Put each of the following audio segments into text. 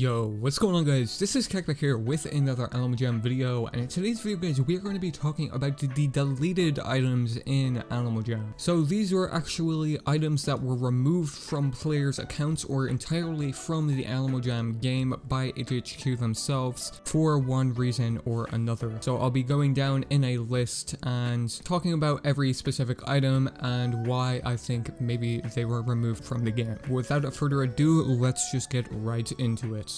Yo, what's going on guys? This is Kekback here with another Animal Jam video, and in today's video guys, we are going to be talking about the deleted items in Animal Jam. So these were actually items that were removed from players' accounts or entirely from the Animal Jam game by HHQ themselves for one reason or another. So I'll be going down in a list and talking about every specific item and why I think maybe they were removed from the game. Without further ado, let's just get right into it.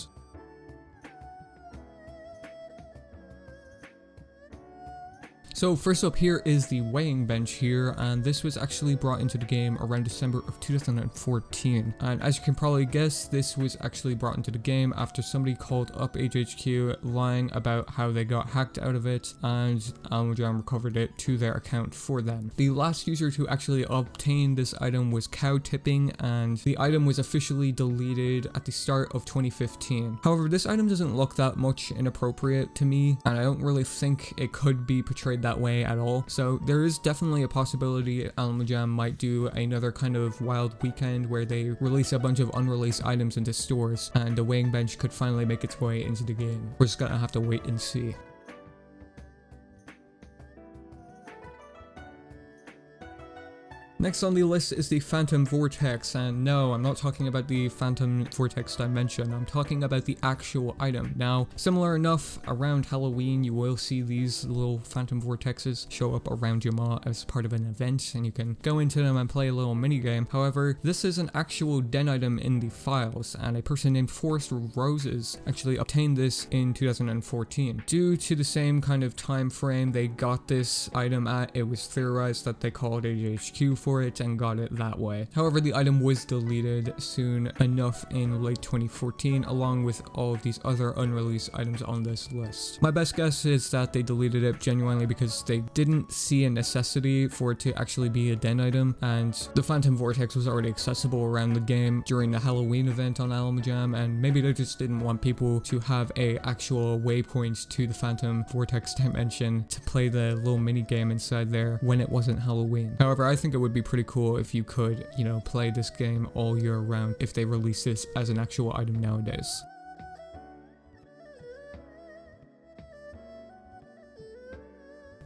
So first up here is the weighing bench here, and this was actually brought into the game around December of 2014. And as you can probably guess, this was actually brought into the game after somebody called up HHQ lying about how they got hacked out of it, and Animal Jam recovered it to their account for them. The last user to actually obtain this item was Cow Tipping, and the item was officially deleted at the start of 2015. However, this item doesn't look that much inappropriate to me, and I don't really think it could be portrayed that way at all. So there is definitely a possibility Animal Jam might do another kind of wild weekend where they release a bunch of unreleased items into stores, and the weighing bench could finally make its way into the game. We're just gonna have to wait and see. Next on the list is the Phantom Vortex, and no, I'm not talking about the Phantom Vortex dimension, I'm talking about the actual item. Now, similar enough, around Halloween you will see these little Phantom Vortexes show up around your mall as part of an event, and you can go into them and play a little minigame. However, this is an actual den item in the files, and a person named Forest Roses actually obtained this in 2014. Due to the same kind of time frame they got this item at, it was theorized that they called HHQ for it and got it that way. However, the item was deleted soon enough in late 2014 along with all of these other unreleased items on this list. My best guess is that they deleted it genuinely because they didn't see a necessity for it to actually be a den item, and the Phantom Vortex was already accessible around the game during the Halloween event on Animal Jam, and maybe they just didn't want people to have a actual waypoint to the Phantom Vortex dimension to play the little mini game inside there when it wasn't Halloween. However, I think it would be pretty cool if you could, play this game all year round if they release this as an actual item nowadays.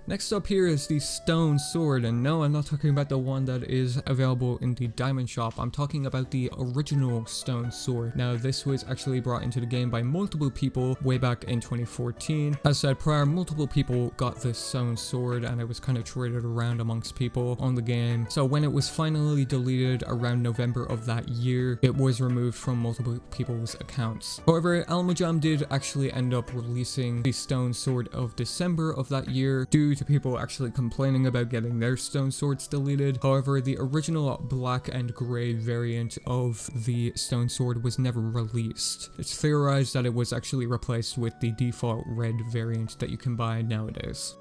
Next up here is the stone sword, and no, I'm not talking about the one that is available in the diamond shop. I'm talking about the original stone sword. Now, this was actually brought into the game by multiple people way back in 2014. As said prior, multiple people got this stone sword, and it was kind of traded around amongst people on the game. So when it was finally deleted around November of that year, it was removed from multiple people's accounts. However, Animal Jam did actually end up releasing the stone sword of December of that year due to people actually complaining about getting their stone swords deleted. However, the original black and gray variant of the stone sword was never released. It's theorized that it was actually replaced with the default red variant that you can buy nowadays.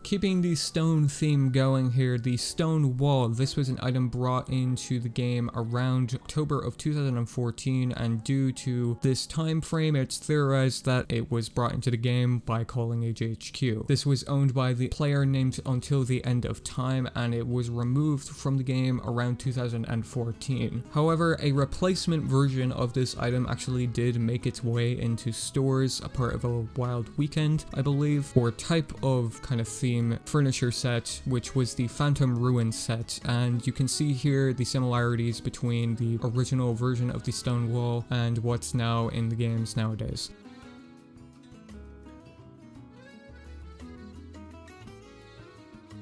Keeping the stone theme going here, the stone wall. This was an item brought into the game around October of 2014, and due to this time frame, it's theorized that it was brought into the game by calling HHQ. This was owned by the player named Until the End of Time, and it was removed from the game around 2014. However, a replacement version of this item actually did make its way into stores, a part of a wild weekend, I believe, or type of kind of theme furniture set, which was the Phantom Ruin set, and you can see here the similarities between the original version of the stone wall and what's now in the games nowadays.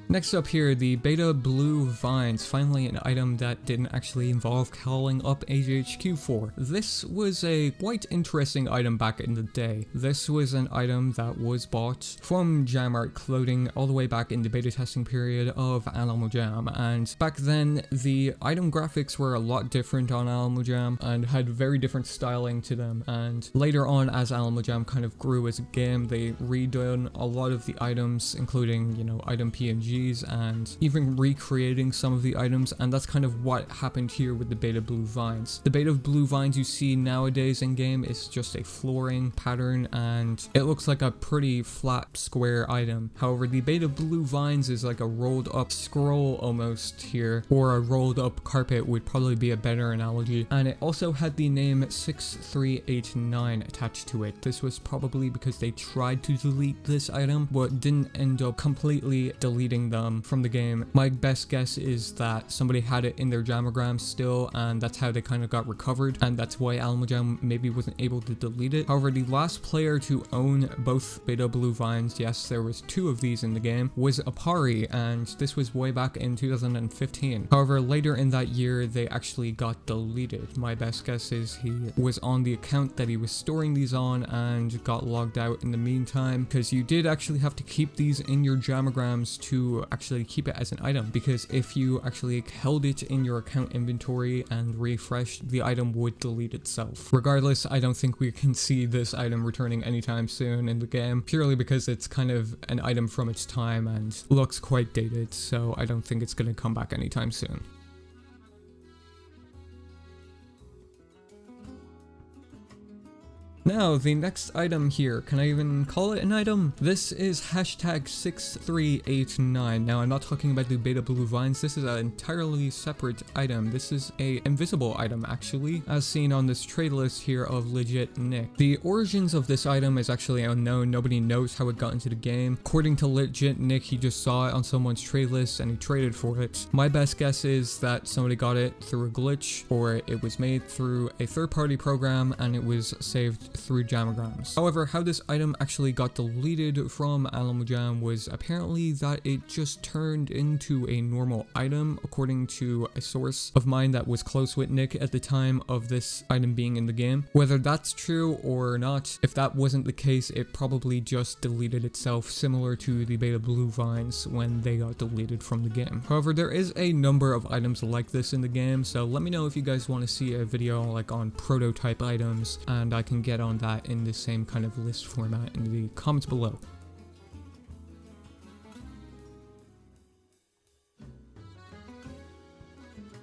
Next up here, the Beta Blue Vines, finally an item that didn't actually involve calling up HHQ for. This was a quite interesting item back in the day. This was an item that was bought from Jamart Clothing all the way back in the beta testing period of Animal Jam, and back then the item graphics were a lot different on Animal Jam and had very different styling to them, and later on as Animal Jam kind of grew as a game, they redone a lot of the items, including, item PNG these and even recreating some of the items, and that's kind of what happened here with the beta blue vines. The beta blue vines you see nowadays in game is just a flooring pattern, and it looks like a pretty flat square item. However, the beta blue vines is like a rolled up scroll almost here, or a rolled up carpet would probably be a better analogy, and it also had the name 6389 attached to it. This was probably because they tried to delete this item but didn't end up completely deleting them from the game. My best guess is that somebody had it in their jamograms still, and that's how they kind of got recovered, and that's why Almajam maybe wasn't able to delete it. However, the last player to own both beta blue vines, yes, there was 2 of these in the game, was Apari, and this was way back in 2015. However, later in that year they actually got deleted. My best guess is he was on the account that he was storing these on and got logged out in the meantime, because you did actually have to keep these in your jamograms to actually keep it as an item, because if you actually held it in your account inventory and refreshed, the item would delete itself. Regardless, I don't think we can see this item returning anytime soon in the game, purely because it's kind of an item from its time and looks quite dated, so I don't think it's going to come back anytime soon. Now, the next item here, can I even call it an item? This is hashtag 6389. Now, I'm not talking about the beta blue vines. This is an entirely separate item. This is a invisible item, actually, as seen on this trade list here of Legit Nick. The origins of this item is actually unknown. Nobody knows how it got into the game. According to Legit Nick, he just saw it on someone's trade list and he traded for it. My best guess is that somebody got it through a glitch, or it was made through a third-party program and it was saved through jamograms. However, how this item actually got deleted from Almajam was apparently that it just turned into a normal item, according to a source of mine that was close with Nick at the time of this item being in the game. Whether that's true or not, if that wasn't the case, it probably just deleted itself, similar to the beta blue vines when they got deleted from the game. However, there is a number of items like this in the game, so let me know if you guys want to see a video like on prototype items, and I can get on that in the same kind of list format in the comments below.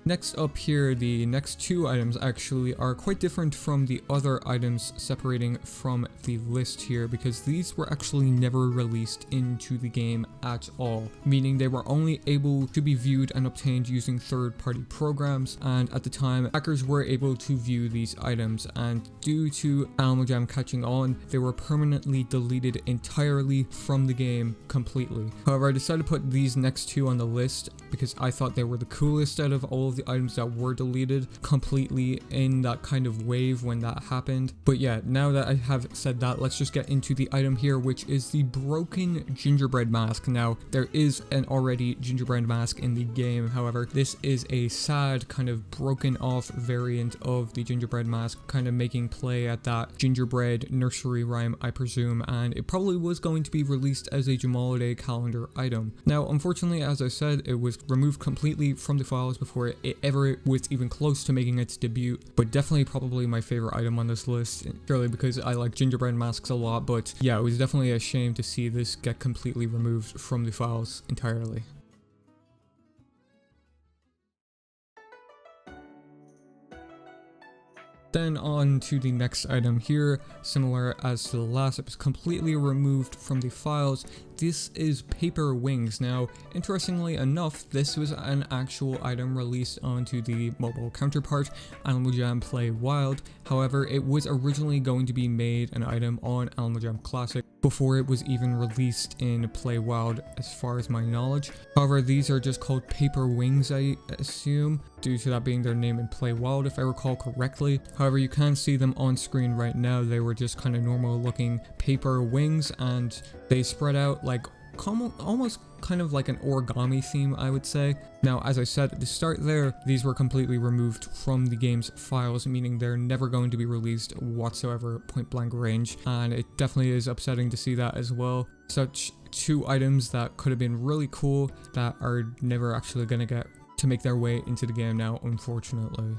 Next up here, the next 2 items actually are quite different from the other items separating from the list here, because these were actually never released into the game at all, meaning they were only able to be viewed and obtained using third-party programs, and at the time hackers were able to view these items, and due to Almajam catching on, they were permanently deleted entirely from the game completely. However, I decided to put these next 2 on the list because I thought they were the coolest out of all of the items that were deleted completely in that kind of wave when that happened. But yeah, now that I have said that, let's just get into the item here, which is the broken gingerbread mask. Now, there is an already gingerbread mask in the game. However, this is a sad kind of broken off variant of the gingerbread mask, kind of making play at that gingerbread nursery rhyme, I presume, and it probably was going to be released as a Jamaliday calendar item. Now, unfortunately, as I said, it was removed completely from the files before it ever was even close to making its debut, but definitely probably my favorite item on this list, purely because I like gingerbread masks a lot. But yeah, it was definitely a shame to see this get completely removed from the files entirely. Then on to the next item here, similar as to the last, it was completely removed from the files. This is paper wings. Now, interestingly enough, this was an actual item released onto the mobile counterpart, Almajam Play Wild. However, it was originally going to be made an item on Almajam Classic before it was even released in Play Wild, as far as my knowledge. However, these are just called paper wings, I assume, due to that being their name in Play Wild, if I recall correctly. However, you can see them on screen right now. They were just kind of normal looking paper wings, and they spread out like almost kind of like an origami theme, I would say. Now, as I said at the start there, these were completely removed from the game's files, meaning they're never going to be released whatsoever, point blank range, and it definitely is upsetting to see that as well. Such 2 items that could have been really cool that are never actually going to get to make their way into the game now, unfortunately.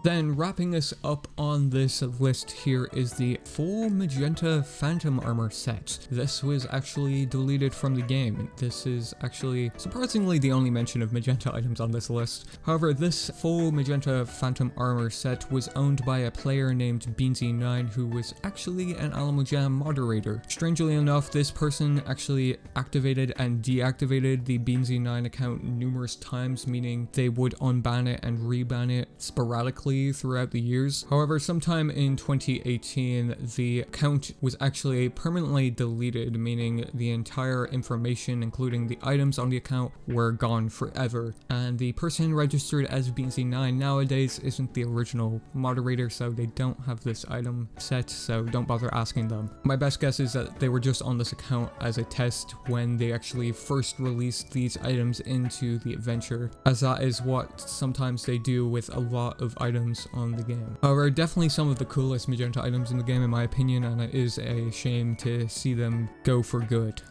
Then wrapping us up on this list here is the full magenta phantom armor set. This was actually deleted from the game. This is actually surprisingly the only mention of magenta items on this list. However, this full magenta phantom armor set was owned by a player named Beansy9 who was actually an Alamo Jam moderator. Strangely enough, this person actually activated and deactivated the Beansy9 account numerous times, meaning they would unban it and reban it sporadically throughout the years. However, sometime in 2018, the account was actually permanently deleted, meaning the entire information, including the items on the account, were gone forever. And the person registered as Beansy9 nowadays isn't the original moderator, so they don't have this item set, so don't bother asking them. My best guess is that they were just on this account as a test when they actually first released these items into the adventure, as that is what sometimes they do with a lot of items on the game. However, definitely some of the coolest magenta items in the game in my opinion, and it is a shame to see them go for good.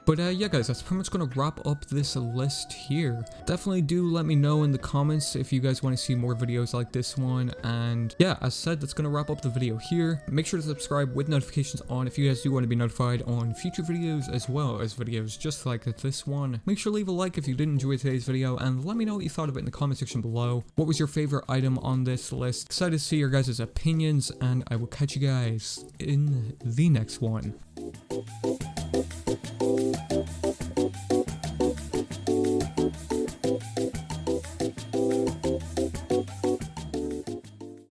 But yeah guys, that's pretty much going to wrap up this list here. Definitely do let me know in the comments if you guys want to see more videos like this one. And yeah, as said, that's going to wrap up the video here. Make sure to subscribe with notifications on if you guys do want to be notified on future videos as well as videos just like this one. Make sure to leave a like if you did enjoy today's video and let me know what you thought of it in the comment section below. What was your favorite item on this list? Excited to see your guys' opinions, and I will catch you guys in the next one.